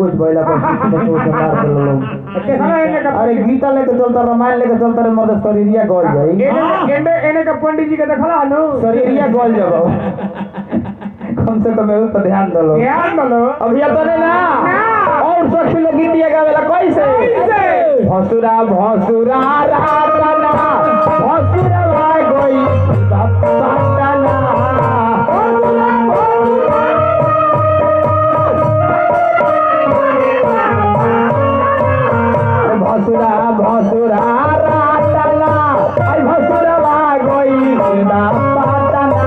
कुछ भइला पर तो मार दे लोग। अरे गीता लेके चलता रामायण लेके चलता रे मर्द शरीरिया गल जाई। एने का पंडित जी के देखला हनु शरीरिया गल जाबो। कम से कम उस पर ध्यान दो लोग। ध्यान दो अभी तो नहीं ना और सखी लोग गीतिया गावेला कैसे भसुरा भसुरा रातना भसुरा भाई कोई सत्ताना भसुरा भसुरा रातना आई भसुरा भाई कोई सत्ताना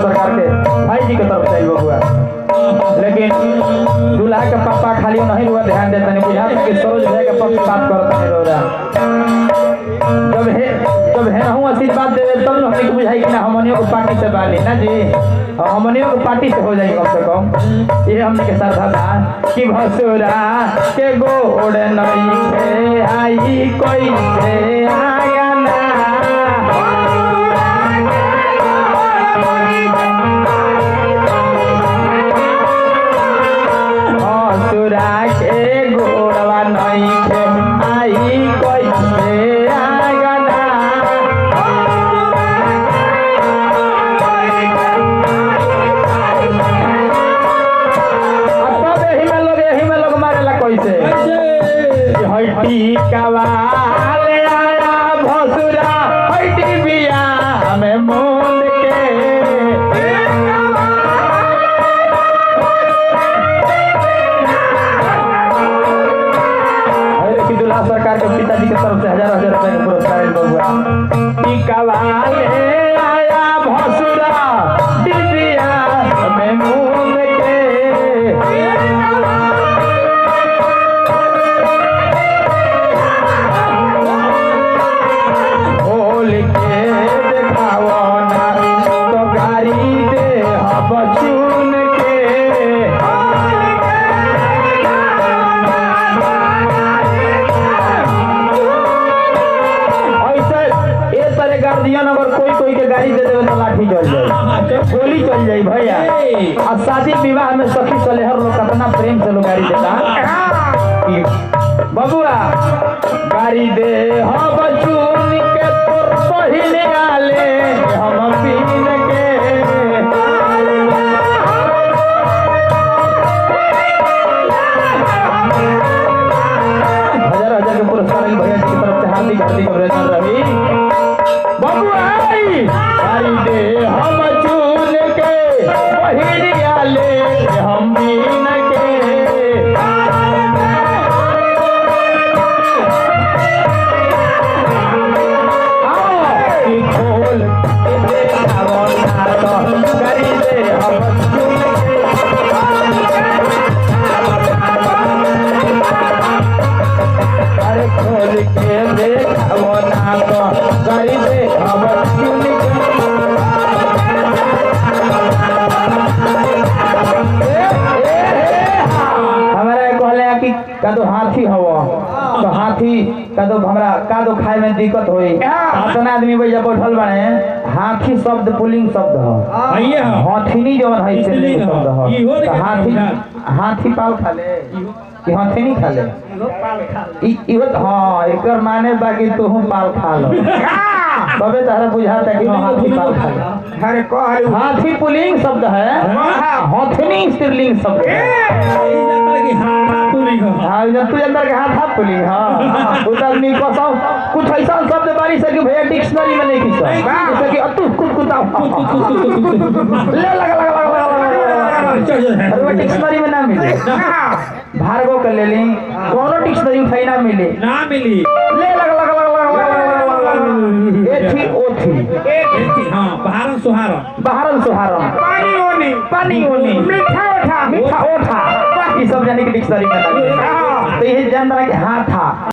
सरकार के भाई जी के तरफ से हुआ, लेकिन दूल्हा के पापा खाली नहीं हुआ ध्यान देता नहीं बुझा कि सरोज भैया के पक्ष बात करता नहीं रो रहा। जब है ना हूँ आशीर्वाद दे तब ना हमने बुझाई कि ना हमनियों को पार्टी से बाली ना जी, और हमनियों को पार्टी से हो जाए कम से कम। ये हमने के साथ था कि भसुरा के गोड़ नहीं थे आई कोई से आया ना के गोड़वा नहीं थे आई कोई से आगना अब यही में लोग मारेला कैसे हट्टी कवाले आया भसुरा हट्टी बिया में मूंद के सरकार के पिताजी के तरफ से हजार रुपए का पुरस्कार हुआ। आया भसुरा डिबिया में मूंद के खोल के देखाओ ना तो गाड़ी दे बचून के गार्जियन अगर कोई के गाड़ी दे देवे तो लाठी चल जाए, गोली चल जाए भैया। और शादी विवाह में सखी सलेहर लोग कितना प्रेम से लोग गाड़ी देता बबुआ गाड़ी दे हम बचून के तोर पहिने आले हम पीन के हजार के पुरस्कार भैया जी की तरफ से हार्दिक अभिनंदन रही। गाड़ी दे हम चून के पहिरिया ले हम बीन के खोल के देखाओ ना तो गाड़ी दे हम चून के अरे खोल के देखाओ ना तो गाड़ी दे हम चून के कादो हाथी हवा तो हाथी कादो हमरा कादो खाए में दिक्कत होई इतना आदमी भैया बैठल बाड़े हाथी शब्द पुलिंग शब्द है हाथीनी जवन है स्त्रीलिंग शब्द है हाथी हाथी पाल खाले कि हाथीनी खाले इहो हां एकर माने बाकी तू पाल खा लो तबे तारा बुझाता कि हाथी पाल खाले। अरे कह हाथी पुलिंग शब्द है हाथीनी स्त्रीलिंग शब्द है। हाँ जब तू अंदर के हाथ पुली हाँ उस आदमी को सब कुछ ऐसा शब्द बारिश है कि भैया डिक्शनरी में नहीं किसा जैसे कि अतु कुछ कुता ले लगा डिक्शनरी में ना मिले भार्गव कर ले ली दोनों डिक्शनरी उठाई ना मिले ले लगा एथी ओथी हां बहारन सुहारन पानी ओनी मीठा ओठा ये सब जाने की डिक्शनरी में ना तो ये जान रहा कि हाँ था।